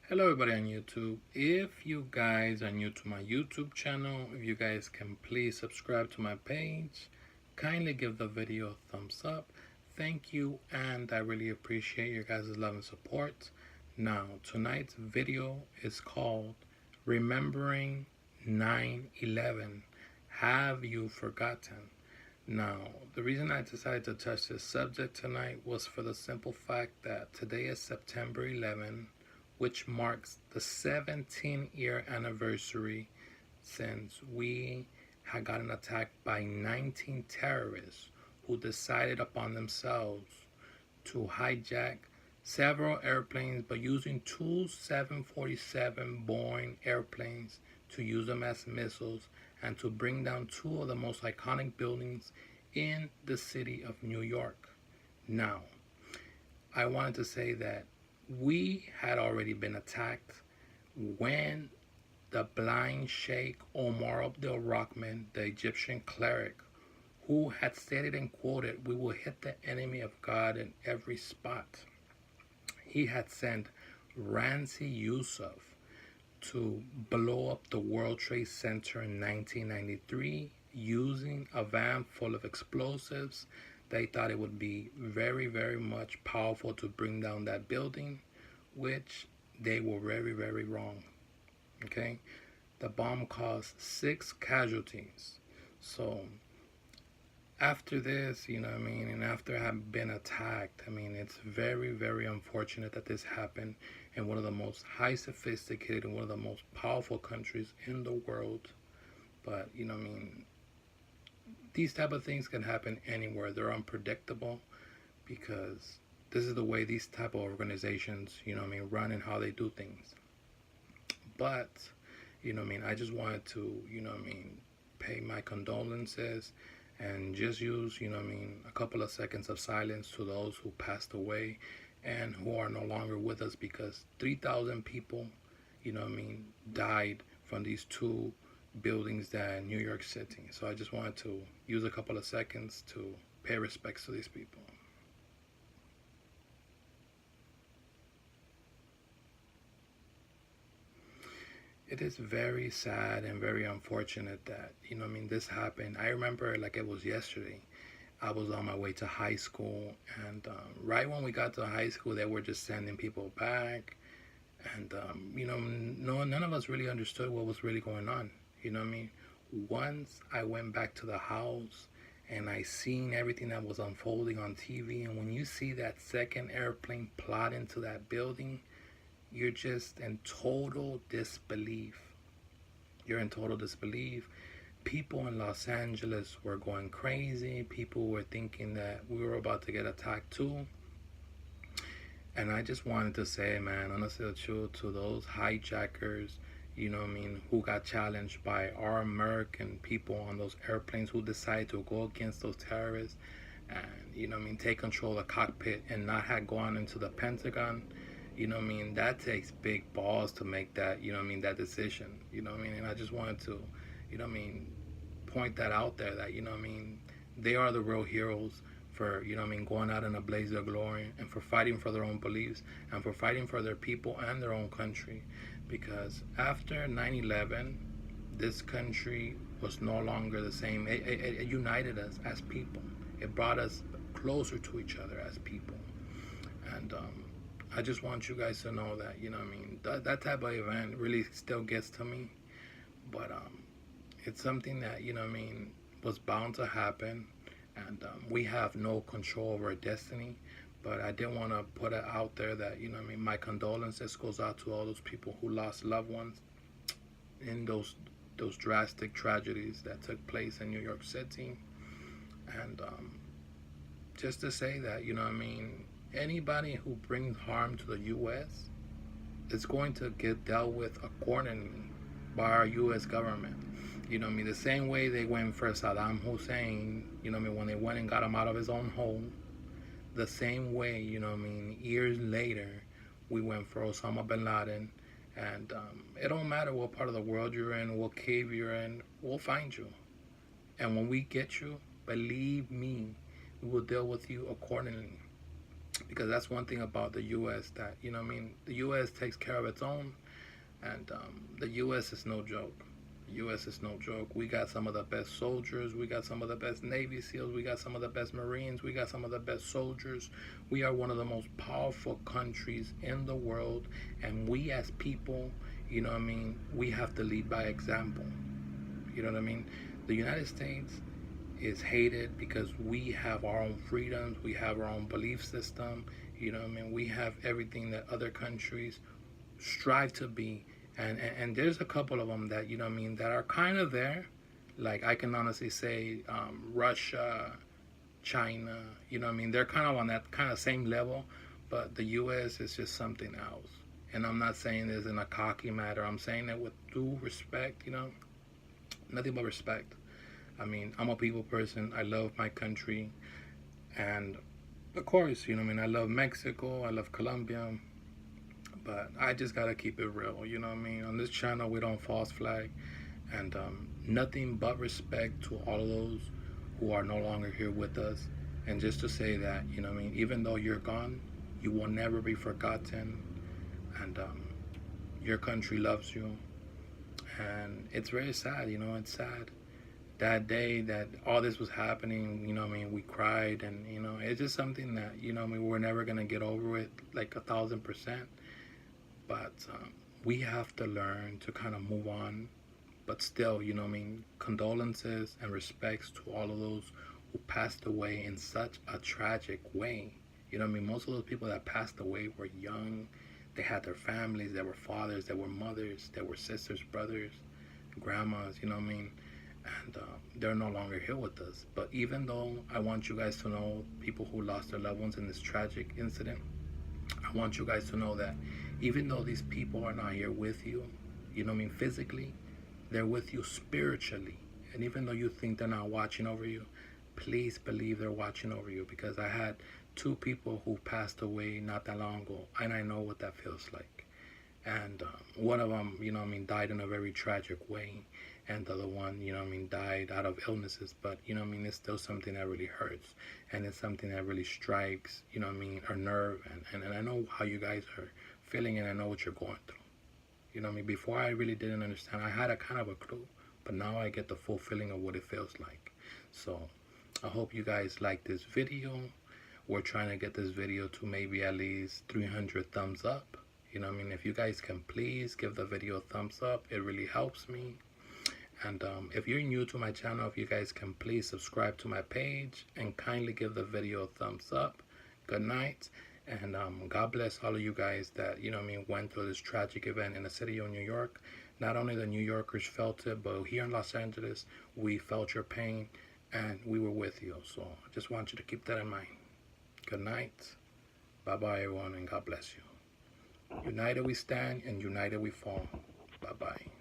Hello everybody on YouTube. If you guys are new to my YouTube channel, if you guys can please subscribe to my page, kindly give the video a thumbs up. Thank you, and I really appreciate your guys' love and support. Now, tonight's video is called Remembering 9/11. Have you forgotten? Now, the reason I decided to touch this subject tonight was for the simple fact that today is September 11, which marks the 17-year anniversary since we had gotten attacked by 19 terrorists who decided upon themselves to hijack several airplanes, but using two 747 Boeing airplanes to use them as missiles and to bring down two of the most iconic buildings in the city of New York. Now, I wanted to say that we had already been attacked when the blind Sheikh Omar Abdul Rahman, the Egyptian cleric, who had stated and quoted, "We will hit the enemy of God in every spot." He had sent Ramzi Yousef to blow up the World Trade Center in 1993 using a van full of explosives. They thought it would be very, very much powerful to bring down that building, which they were very, very wrong. Okay? The bomb caused 6 casualties. So after this, and after having been attacked, it's very, very unfortunate that this happened in one of the most high sophisticated and one of the most powerful countries in the world. But, these type of things can happen anywhere. They're unpredictable because this is the way these type of organizations, run and how they do things. But, I just wanted to, pay my condolences and just use, a couple of seconds of silence to those who passed away and who are no longer with us, because 3,000 people, died from these two buildings that in New York City. So I just wanted to use a couple of seconds to pay respects to these people. It is very sad and very unfortunate that, this happened. I remember like it was yesterday. I was on my way to high school, and right when we got to high school, they were just sending people back. And, none of us really understood what was really going on. Once I went back to the house and I seen everything that was unfolding on TV, and when you see that second airplane plot into that building, you're just in total disbelief. You're in total disbelief. People in Los Angeles were going crazy. People were thinking that we were about to get attacked too. And I just wanted to say, man, honestly, the truth, to those hijackers, who got challenged by our American people on those airplanes who decided to go against those terrorists and, take control of the cockpit and not have gone into the Pentagon. That takes big balls to make that, that decision. And I just wanted to, point that out there that, they are the real heroes for, going out in a blaze of glory and for fighting for their own beliefs and for fighting for their people and their own country. Because after 9/11, this country was no longer the same. It united us as people. It brought us closer to each other as people. And I just want you guys to know that, that type of event really still gets to me. But it's something that, was bound to happen. And we have no control over our destiny. But I did want to put it out there that, my condolences goes out to all those people who lost loved ones in those drastic tragedies that took place in New York City. And just to say that, anybody who brings harm to the U.S. is going to get dealt with accordingly by our U.S. government. The same way they went for Saddam Hussein, when they went and got him out of his own home. The same way, years later, we went for Osama bin Laden. And it don't matter what part of the world you're in, what cave you're in, we'll find you. And when we get you, believe me, we will deal with you accordingly. because that's one thing about the U.S. that, the U.S. takes care of its own, and the U.S. is no joke. U.S. is no joke. We got some of the best soldiers. We got some of the best Navy SEALs. We got some of the best Marines. We got some of the best soldiers. We are one of the most powerful countries in the world. And we as people, we have to lead by example. You know what I mean? The United States is hated because we have our own freedoms. We have our own belief system. We have everything that other countries strive to be, and there's a couple of them that that are kind of there. Like I can honestly say, Russia, China. They're kind of on that kind of same level, but the U.S. is just something else. And I'm not saying this in a cocky matter. I'm saying it with due respect. Nothing but respect. I'm a people person. I love my country, and of course, I love Mexico. I love Colombia. But I just gotta keep it real, On this channel, we don't false flag, and nothing but respect to all of those who are no longer here with us. And just to say that, even though you're gone, you will never be forgotten, and your country loves you. And it's very sad, it's sad. That day that all this was happening, we cried, and it's just something that we're never gonna get over it, like 1,000%. But we have to learn to kind of move on. But still, condolences and respects to all of those who passed away in such a tragic way. Most of those people that passed away were young. They had their families. They were fathers. They were mothers. They were sisters, brothers, grandmas. And they're no longer here with us. But even though I want you guys to know, people who lost their loved ones in this tragic incident, I want you guys to know that even though these people are not here with you, physically, they're with you spiritually. And even though you think they're not watching over you, please believe they're watching over you, because I had 2 people who passed away not that long ago, and I know what that feels like. And one of them, died in a very tragic way, and the other one, died out of illnesses. But it's still something that really hurts, and it's something that really strikes, our nerve. And I know how you guys are feeling, and I know what you're going through. Before I really didn't understand. I had a kind of a clue, but now I get the full feeling of what it feels like. So I hope you guys like this video. We're trying to get this video to maybe at least 300 thumbs up. If you guys can please give the video a thumbs up, it really helps me. And if you're new to my channel, if you guys can please subscribe to my page and kindly give the video a thumbs up. Good night. And God bless all of you guys that, went through this tragic event in the city of New York. Not only the New Yorkers felt it, but here in Los Angeles, we felt your pain, and we were with you. So I just want you to keep that in mind. Good night. Bye-bye, everyone, and God bless you. United we stand, and united we fall. Bye-bye.